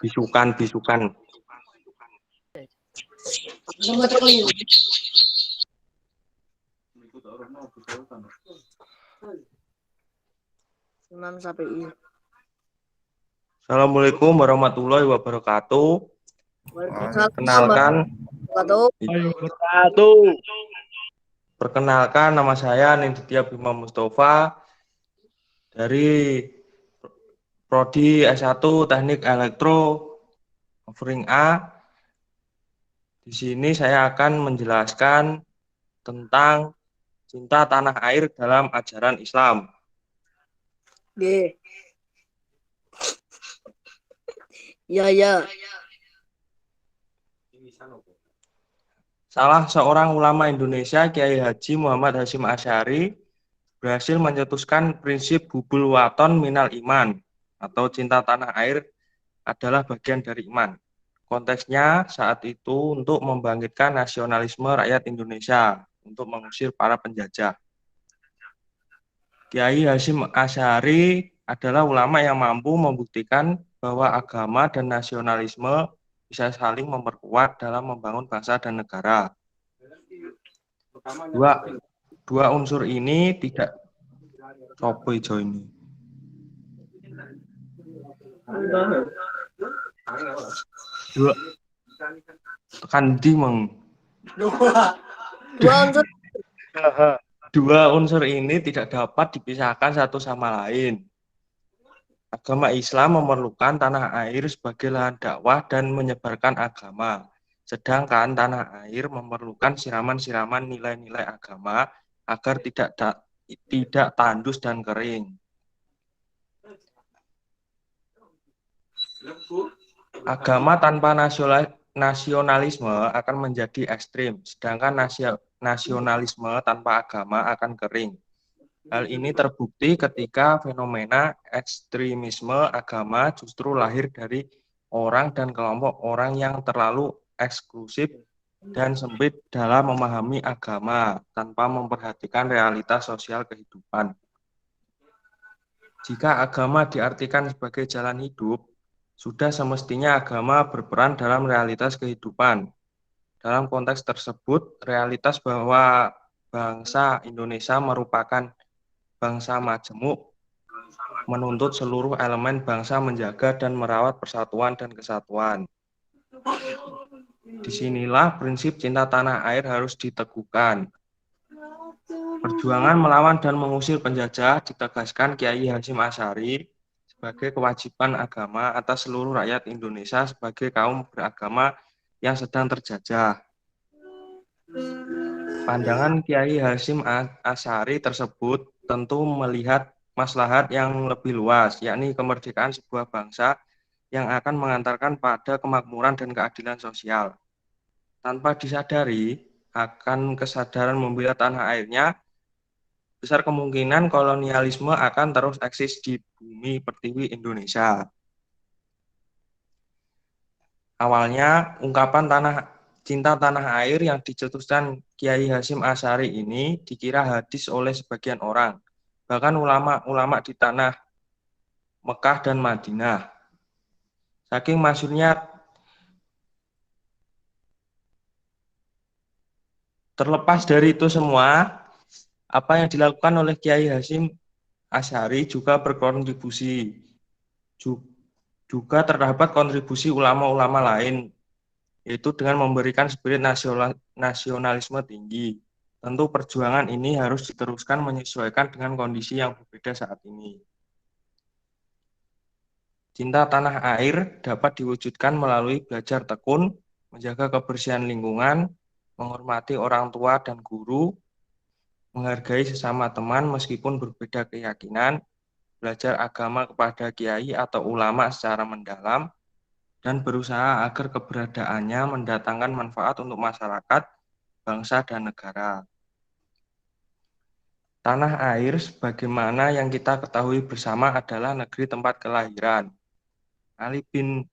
Bisukan, bisukan. Imam Syafi'i. Assalamualaikum warahmatullahi wabarakatuh. Kenalkan, perkenalkan nama saya Nindya Bima Mustafa dari Prodi S1 Teknik Elektro offering A. Di sini saya akan menjelaskan tentang cinta tanah air dalam ajaran Islam. G. Ya. Salah seorang ulama Indonesia, Kiai Haji Muhammad Hasyim Asy'ari, berhasil mencetuskan prinsip hubul waton minal iman atau cinta tanah air adalah bagian dari iman. Konteksnya saat itu untuk membangkitkan nasionalisme rakyat Indonesia untuk mengusir para penjajah. Kiai Hasyim Asy'ari adalah ulama yang mampu membuktikan bahwa agama dan nasionalisme bisa saling memperkuat dalam membangun bangsa dan negara. Dua unsur ini tidak coba hijau ini. Dua unsur ini tidak dapat dipisahkan satu sama lain. Agama Islam memerlukan tanah air sebagai lahan dakwah dan menyebarkan agama. Sedangkan tanah air memerlukan siraman-siraman nilai-nilai agama agar tidak tandus dan kering. Agama tanpa nasionalisme akan menjadi ekstrim, sedangkan nasionalisme tanpa agama akan kering. Hal ini terbukti ketika fenomena ekstremisme agama justru lahir dari orang dan kelompok orang yang terlalu eksklusif dan sempit dalam memahami agama tanpa memperhatikan realitas sosial kehidupan. Jika agama diartikan sebagai jalan hidup, sudah semestinya agama berperan dalam realitas kehidupan. Dalam konteks tersebut, realitas bahwa bangsa Indonesia merupakan bangsa majemuk menuntut seluruh elemen bangsa menjaga dan merawat persatuan dan kesatuan. Disinilah prinsip cinta tanah air harus diteguhkan. Perjuangan melawan dan mengusir penjajah ditegaskan Kiai Hasyim Asy'ari sebagai kewajiban agama atas seluruh rakyat Indonesia sebagai kaum beragama yang sedang terjajah. Pandangan Kiai Hasyim Asy'ari tersebut tentu melihat maslahat yang lebih luas, yakni kemerdekaan sebuah bangsa yang akan mengantarkan pada kemakmuran dan keadilan sosial. Tanpa disadari akan kesadaran membela tanah airnya, besar kemungkinan kolonialisme akan terus eksis di bumi pertiwi Indonesia. Awalnya, ungkapan cinta tanah air yang dicetuskan Kiai Hasyim Asy'ari ini dikira hadis oleh sebagian orang, bahkan ulama-ulama di tanah Mekah dan Madinah. Saking masyhurnya, terlepas dari itu semua, apa yang dilakukan oleh Kiai Hasyim Asy'ari juga berkontribusi. Juga terdapat kontribusi ulama-ulama lain, yaitu dengan memberikan spirit nasionalisme tinggi. Tentu perjuangan ini harus diteruskan menyesuaikan dengan kondisi yang berbeda saat ini. Cinta tanah air dapat diwujudkan melalui belajar tekun, menjaga kebersihan lingkungan, menghormati orang tua dan guru, menghargai sesama teman meskipun berbeda keyakinan, belajar agama kepada kiai atau ulama secara mendalam, dan berusaha agar keberadaannya mendatangkan manfaat untuk masyarakat, bangsa, dan negara. Tanah air sebagaimana yang kita ketahui bersama adalah negeri tempat kelahiran. Ali bin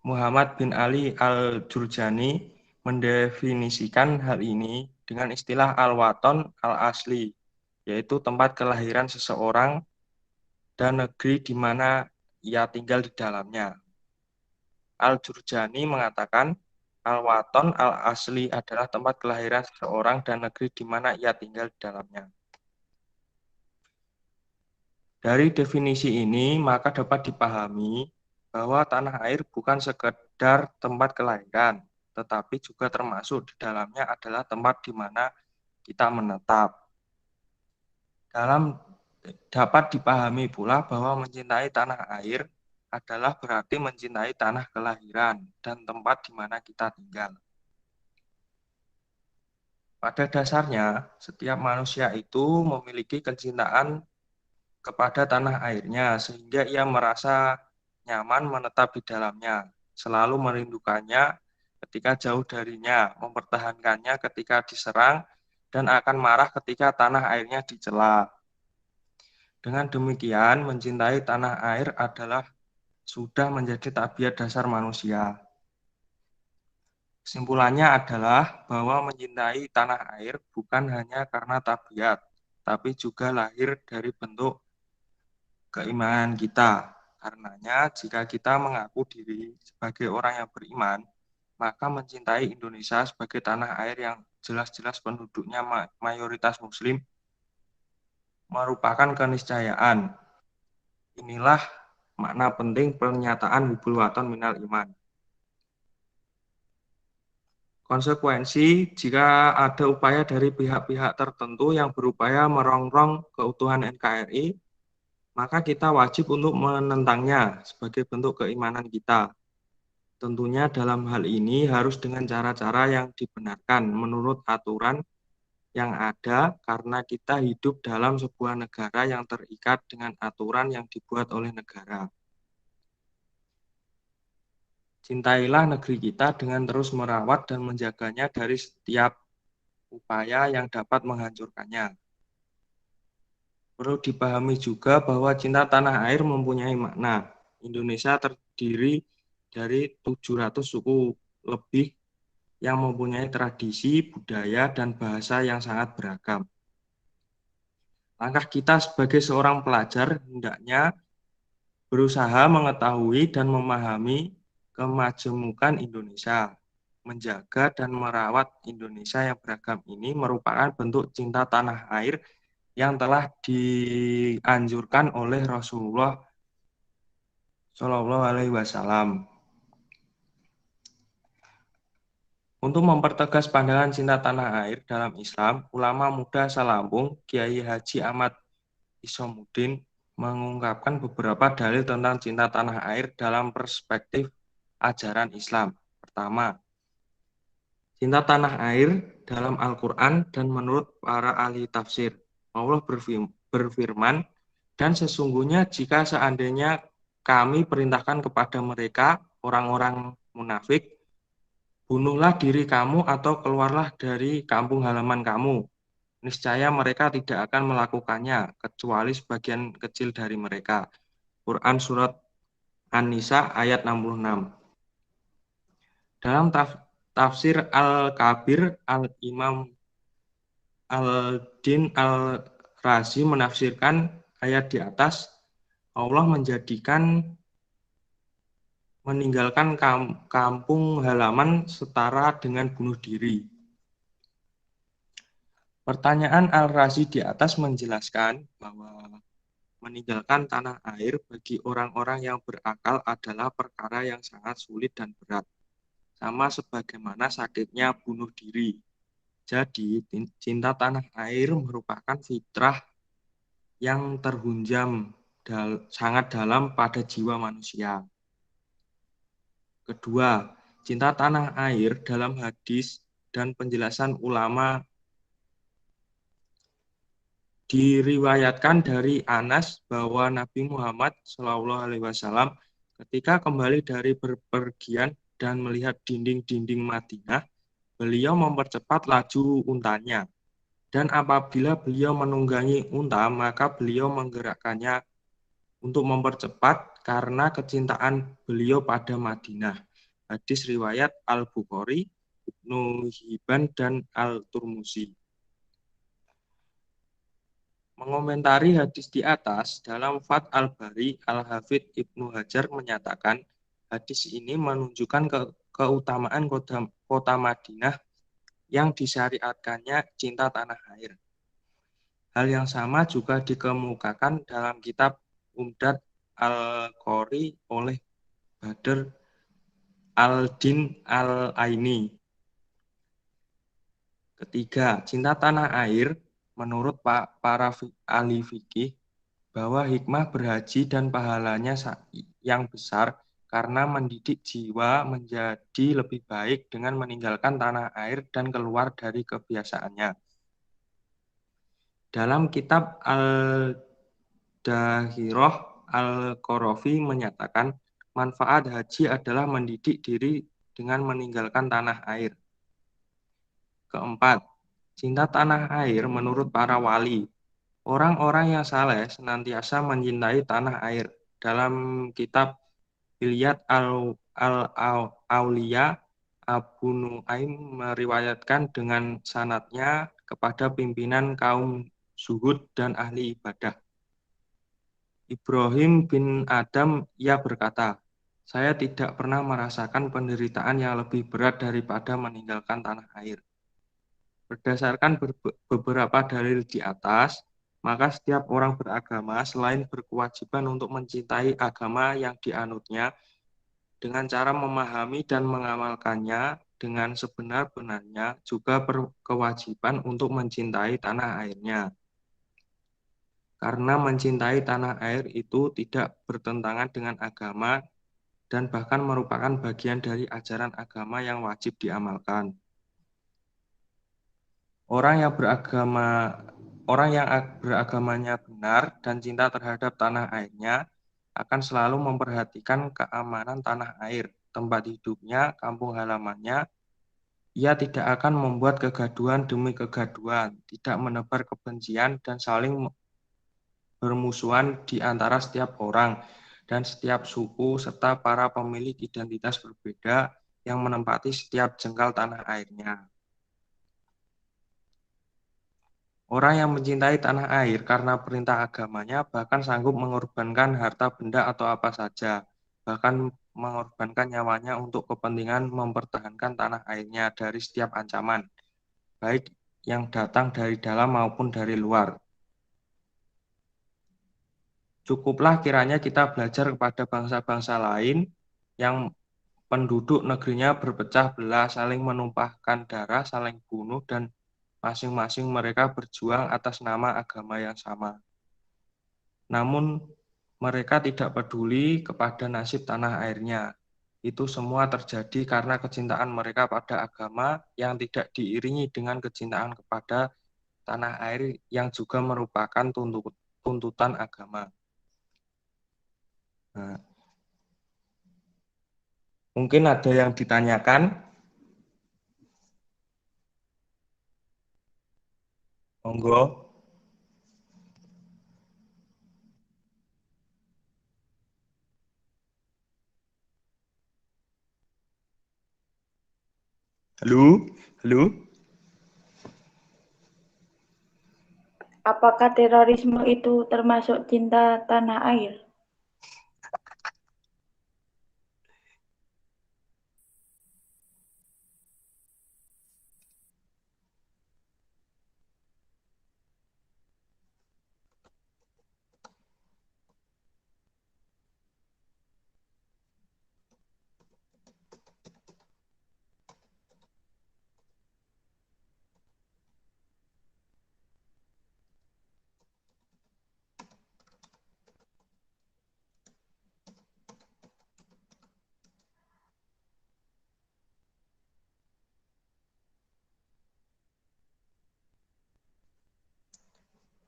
Muhammad bin Ali al-Jurjani mendefinisikan hal ini dengan istilah al-waton al-asli, yaitu tempat kelahiran seseorang dan negeri di mana ia tinggal di dalamnya. Al-Jurjani mengatakan, Al-Waton al-Asli adalah tempat kelahiran seseorang dan negeri di mana ia tinggal di dalamnya. Dari definisi ini, maka dapat dipahami bahwa tanah air bukan sekedar tempat kelahiran, tetapi juga termasuk di dalamnya adalah tempat di mana kita menetap. Dapat dipahami pula bahwa mencintai tanah air adalah berarti mencintai tanah kelahiran dan tempat di mana kita tinggal. Pada dasarnya, setiap manusia itu memiliki kecintaan kepada tanah airnya, sehingga ia merasa nyaman menetap di dalamnya, selalu merindukannya ketika jauh darinya, mempertahankannya ketika diserang, dan akan marah ketika tanah airnya dicela. Dengan demikian, mencintai tanah air adalah sudah menjadi tabiat dasar manusia. Kesimpulannya adalah bahwa mencintai tanah air bukan hanya karena tabiat, tapi juga lahir dari bentuk keimanan kita. Karenanya, jika kita mengaku diri sebagai orang yang beriman, maka mencintai Indonesia sebagai tanah air yang jelas-jelas penduduknya mayoritas Muslim merupakan keniscayaan. Inilah makna penting pernyataan hubul waton minal iman. Konsekuensi, jika ada upaya dari pihak-pihak tertentu yang berupaya merongrong keutuhan NKRI, maka kita wajib untuk menentangnya sebagai bentuk keimanan kita. Tentunya dalam hal ini harus dengan cara-cara yang dibenarkan menurut aturan yang ada karena kita hidup dalam sebuah negara yang terikat dengan aturan yang dibuat oleh negara. Cintailah negeri kita dengan terus merawat dan menjaganya dari setiap upaya yang dapat menghancurkannya. Perlu dipahami juga bahwa cinta tanah air mempunyai makna. Indonesia terdiri dari 700 suku lebih yang mempunyai tradisi, budaya, dan bahasa yang sangat beragam. Langkah kita sebagai seorang pelajar hendaknya berusaha mengetahui dan memahami kemajemukan Indonesia. Menjaga dan merawat Indonesia yang beragam ini merupakan bentuk cinta tanah air yang telah dianjurkan oleh Rasulullah Shallallahu Alaihi Wasallam. Untuk mempertegas pandangan cinta tanah air dalam Islam, ulama muda Salampung, Kiai Haji Ahmad Isomuddin, mengungkapkan beberapa dalil tentang cinta tanah air dalam perspektif ajaran Islam. Pertama, cinta tanah air dalam Al-Quran dan menurut para ahli tafsir. Allah berfirman, dan sesungguhnya jika seandainya kami perintahkan kepada mereka, orang-orang munafik, bunuhlah diri kamu atau keluarlah dari kampung halaman kamu. Niscaya mereka tidak akan melakukannya, kecuali sebagian kecil dari mereka. Quran Surat An-Nisa ayat 66. Dalam tafsir Al-Kabir, Al-Imam Al-Din Al-Razi menafsirkan ayat di atas, Allah meninggalkan kampung halaman setara dengan bunuh diri. Pertanyaan Al-Razi di atas menjelaskan bahwa meninggalkan tanah air bagi orang-orang yang berakal adalah perkara yang sangat sulit dan berat, sama sebagaimana sakitnya bunuh diri. Jadi, cinta tanah air merupakan fitrah yang terhunjam sangat dalam pada jiwa manusia. Kedua, cinta tanah air dalam hadis dan penjelasan ulama diriwayatkan dari Anas bahwa Nabi Muhammad SAW ketika kembali dari bepergian dan melihat dinding-dinding Madinah, beliau mempercepat laju untanya. Dan apabila beliau menunggangi unta, maka beliau menggerakkannya untuk mempercepat karena kecintaan beliau pada Madinah. Hadis riwayat Al-Bukhari, Ibnu Hibban, dan Al-Turmuzi. Mengomentari hadis di atas, dalam Fath al-Bari, Al-Hafidh Ibnu Hajar menyatakan, Hadis ini menunjukkan keutamaan kota Madinah yang disyariatkannya cinta tanah air. Hal yang sama juga dikemukakan dalam kitab Umdat Al-Qori oleh Badr Al-Din Al-Aini. Ketiga, cinta tanah air menurut para ahli fikih bahwa hikmah berhaji dan pahalanya yang besar karena mendidik jiwa menjadi lebih baik dengan meninggalkan tanah air dan keluar dari kebiasaannya. Dalam kitab Al-Dahirah Al-Qarafi menyatakan manfaat haji adalah mendidik diri dengan meninggalkan tanah air. Keempat, cinta tanah air menurut para wali. Orang-orang yang saleh senantiasa mencintai tanah air. Dalam kitab Hilyat Al-Auliya, Abu Nuaim meriwayatkan dengan sanadnya kepada pimpinan kaum zuhud dan ahli ibadah. Ibrahim bin Adam, ia berkata, saya tidak pernah merasakan penderitaan yang lebih berat daripada meninggalkan tanah air. Berdasarkan beberapa dalil di atas, maka setiap orang beragama selain berkewajiban untuk mencintai agama yang dianutnya dengan cara memahami dan mengamalkannya dengan sebenar-benarnya, juga berkewajiban untuk mencintai tanah airnya. Karena mencintai tanah air itu tidak bertentangan dengan agama dan bahkan merupakan bagian dari ajaran agama yang wajib diamalkan. Orang yang beragamanya benar dan cinta terhadap tanah airnya akan selalu memperhatikan keamanan tanah air, tempat hidupnya, kampung halamannya. Ia tidak akan membuat kegaduhan demi kegaduhan, tidak menebar kebencian dan saling bermusuhan di antara setiap orang dan setiap suku serta para pemilik identitas berbeda yang menempati setiap jengkal tanah airnya. Orang yang mencintai tanah air karena perintah agamanya bahkan sanggup mengorbankan harta benda atau apa saja, bahkan mengorbankan nyawanya untuk kepentingan mempertahankan tanah airnya dari setiap ancaman, baik yang datang dari dalam maupun dari luar. Cukuplah kiranya kita belajar kepada bangsa-bangsa lain yang penduduk negerinya berpecah belah, saling menumpahkan darah, saling bunuh, dan masing-masing mereka berjuang atas nama agama yang sama. Namun mereka tidak peduli kepada nasib tanah airnya. Itu semua terjadi karena kecintaan mereka pada agama yang tidak diiringi dengan kecintaan kepada tanah air yang juga merupakan tuntutan agama. Nah, mungkin ada yang ditanyakan? Monggo. Halo? Halo? Apakah terorisme itu termasuk cinta tanah air?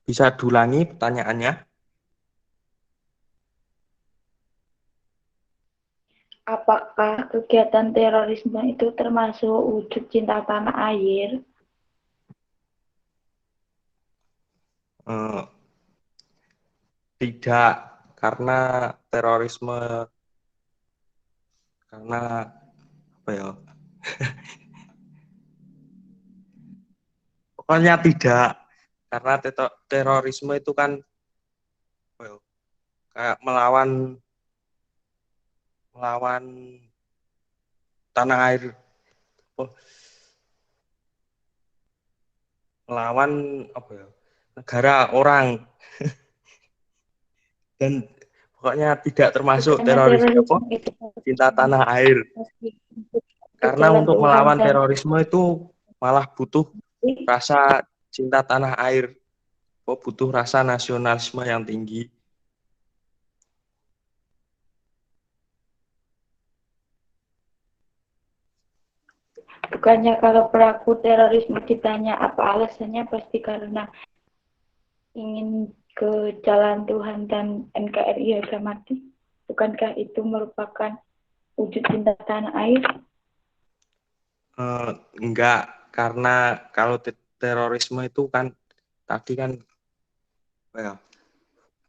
Bisa diulangi pertanyaannya? Apakah kegiatan terorisme itu termasuk wujud cinta tanah air? Tidak, karena terorisme, karena apa ya? Pokoknya tidak, karena terorisme itu kan apa ya, kayak melawan melawan tanah air, oh, melawan apa ya, negara orang dan pokoknya tidak termasuk Bukannya terorisme apa terorisme itu cinta tanah air. pasti ke Karena jalan untuk Tuhan melawan dan terorisme itu malah butuh rasa cinta tanah air, butuh rasa nasionalisme yang tinggi. bukannya kalau pelaku terorisme ditanya apa alasannya pasti karena ingin ke jalan Tuhan dan NKRI harga mati. Bukankah itu merupakan wujud cinta tanah air? Enggak, karena kalau terorisme itu kan tadi kan ya,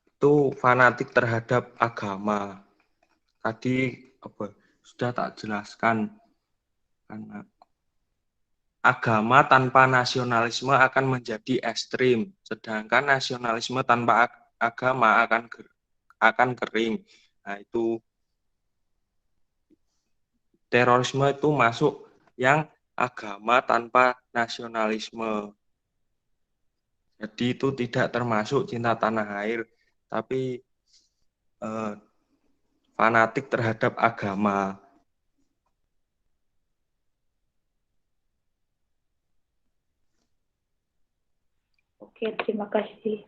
itu fanatik terhadap agama. Tadi apa sudah tak jelaskan, karena agama tanpa nasionalisme akan menjadi ekstrim, sedangkan nasionalisme tanpa agama akan kering. Nah, itu terorisme itu masuk yang agama tanpa nasionalisme. Jadi itu tidak termasuk cinta tanah air, tapi fanatik terhadap agama. Oke, terima kasih.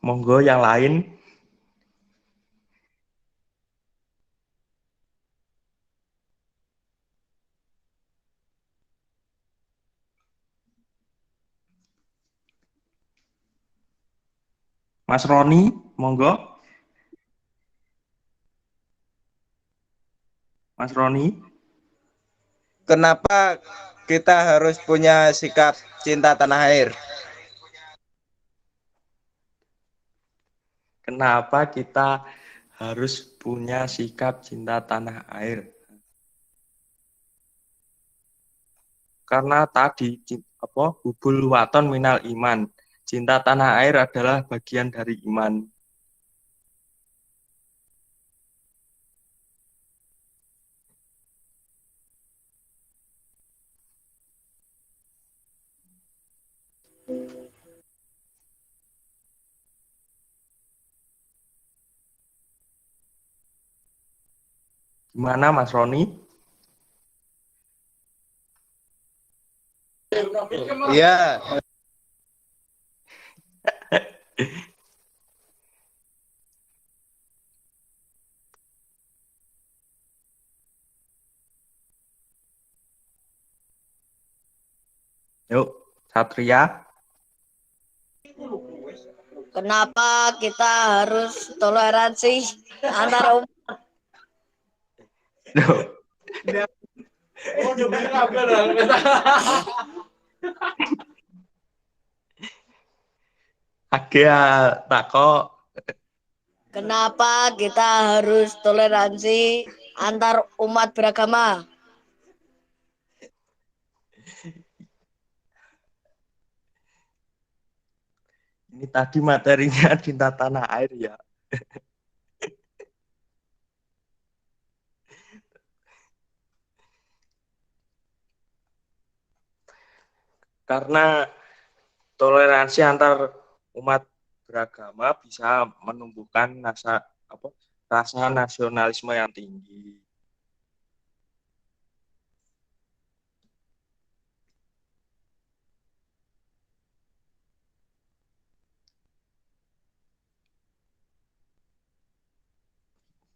Monggo yang lain. Mas Roni, monggo. Mas Roni. Kenapa kita harus punya sikap cinta tanah air? Kenapa kita harus punya sikap cinta tanah air? Karena tadi hubul waton minal iman. Cinta tanah air adalah bagian dari iman. Gimana Mas Roni? Iya, Yuk, Satria. Kenapa kita harus toleransi antar umat? Agak tak kok. Kenapa kita harus toleransi antar umat beragama? Ini tadi materinya cinta tanah air ya. Karena toleransi antar umat beragama bisa menumbuhkan rasa nasionalisme yang tinggi.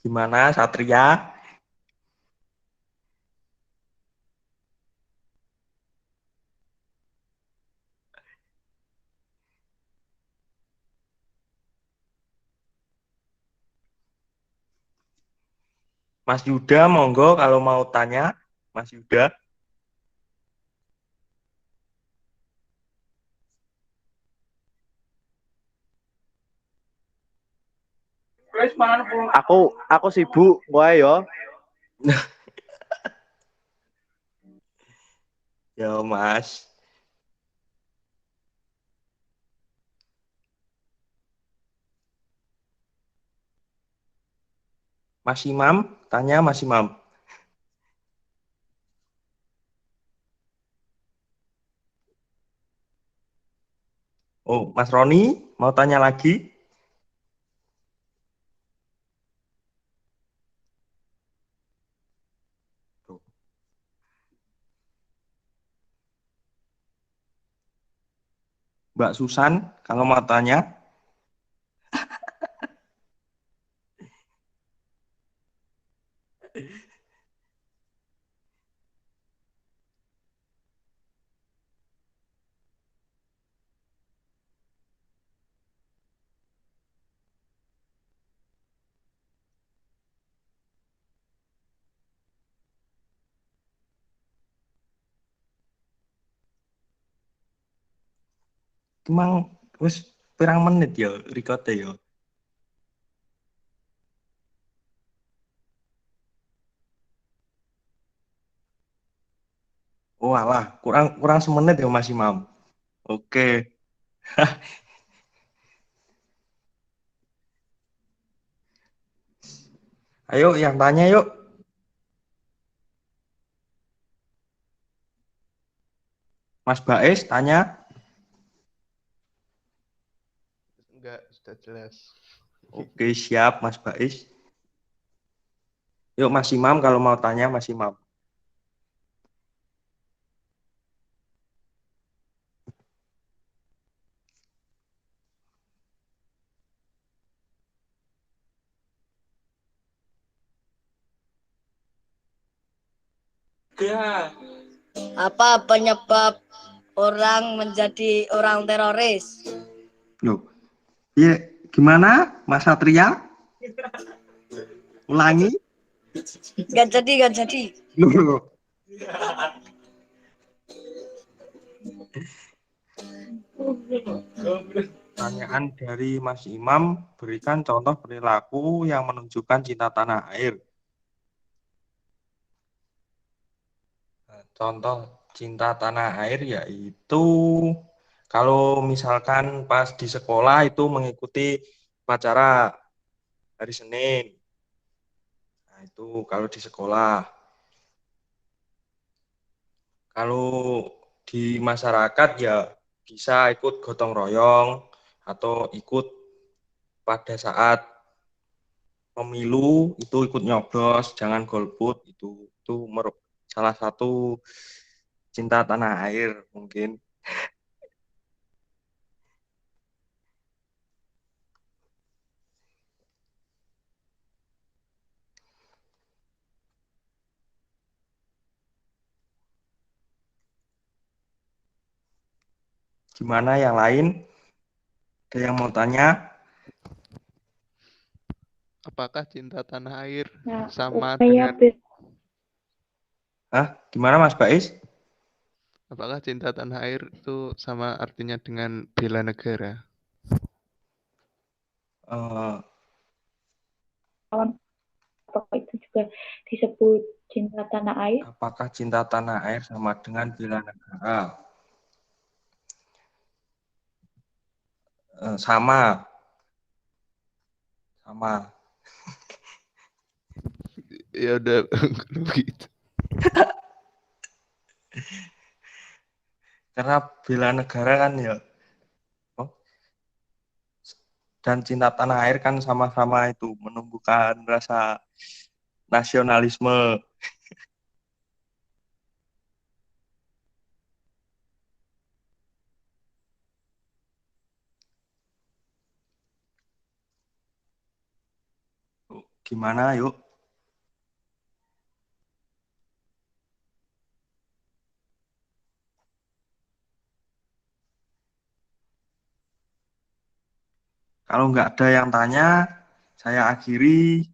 Gimana Satria? Mas Yuda, monggo kalau mau tanya, Mas Yuda. aku sibuk, wae yo. Ya Mas. Mas Imam, tanya Mas Imam. Oh, Mas Roni, mau tanya lagi? Mbak Susan, kalau mau tanya. Emang wis pirang menit ya record ya? Oh alah, kurang kurang semenit ya Mas Imam. Oke. Ayo yang tanya yuk. Mas Bais tanya. Enggak, sudah jelas. Oke, siap Mas Bais. Yuk Mas Imam kalau mau tanya Mas Imam. Apa penyebab orang menjadi orang teroris? Loh, iya gimana Mas Satria? Ulangi. Gak jadi, gak jadi. Loh. Pertanyaan dari Mas Imam, berikan contoh perilaku yang menunjukkan cinta tanah air. Contoh cinta tanah air yaitu kalau misalkan pas di sekolah itu mengikuti upacara hari Senin. Nah, itu kalau di sekolah. Kalau di masyarakat ya bisa ikut gotong royong atau ikut pada saat pemilu itu ikut nyoblos, jangan golput itu salah satu cinta tanah air mungkin. Gimana yang lain? Ada yang mau tanya? Apakah cinta tanah air Nah, sama upaya dengan Hah? Gimana Mas Bais? apakah cinta tanah air itu sama artinya dengan bela negara? Eh, lawan apakah itu juga disebut cinta tanah air? apakah cinta tanah air sama dengan bela negara? Sama, sama. Ya udah begitu. Karena bela negara kan ya, oh, dan cinta tanah air kan sama-sama itu menumbuhkan rasa nasionalisme. Gimana yuk? Kalau nggak ada yang tanya, saya akhiri.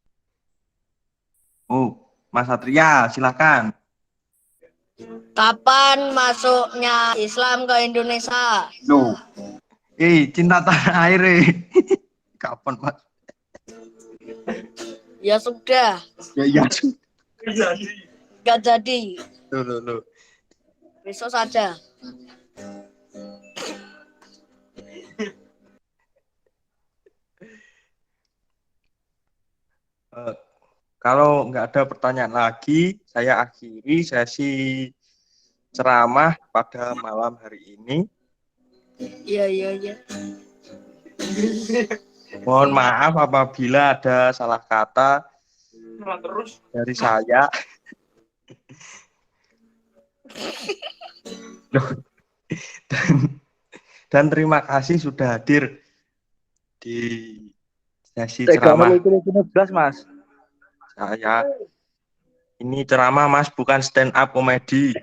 Oh, Mas Satria, silakan. Kapan masuknya Islam ke Indonesia? Loh, cinta tanah air. Kapan, Mas? Ya sudah, Ya, ya. gak jadi. Loh. Besok saja. Kalau nggak ada pertanyaan lagi, saya akhiri sesi ceramah pada malam hari ini. Iya. Mohon maaf apabila ada salah kata dari saya. Dan terima kasih sudah hadir di sesi ceramah Mas. saya. Ini ceramah Mas, bukan stand up komedi.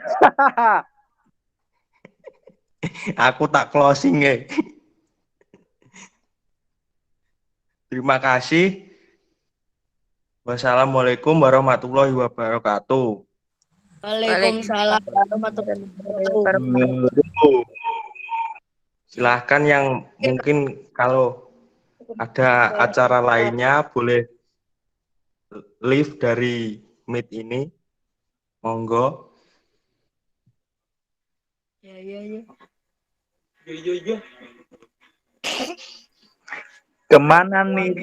Aku tak closing ya. Terima kasih. Wassalamualaikum warahmatullahi wabarakatuh. Waalaikumsalam warahmatullahi wabarakatuh. Silahkan yang mungkin kalau ada acara lainnya boleh leave dari Meet ini. Monggo. Iya. Kemana nih?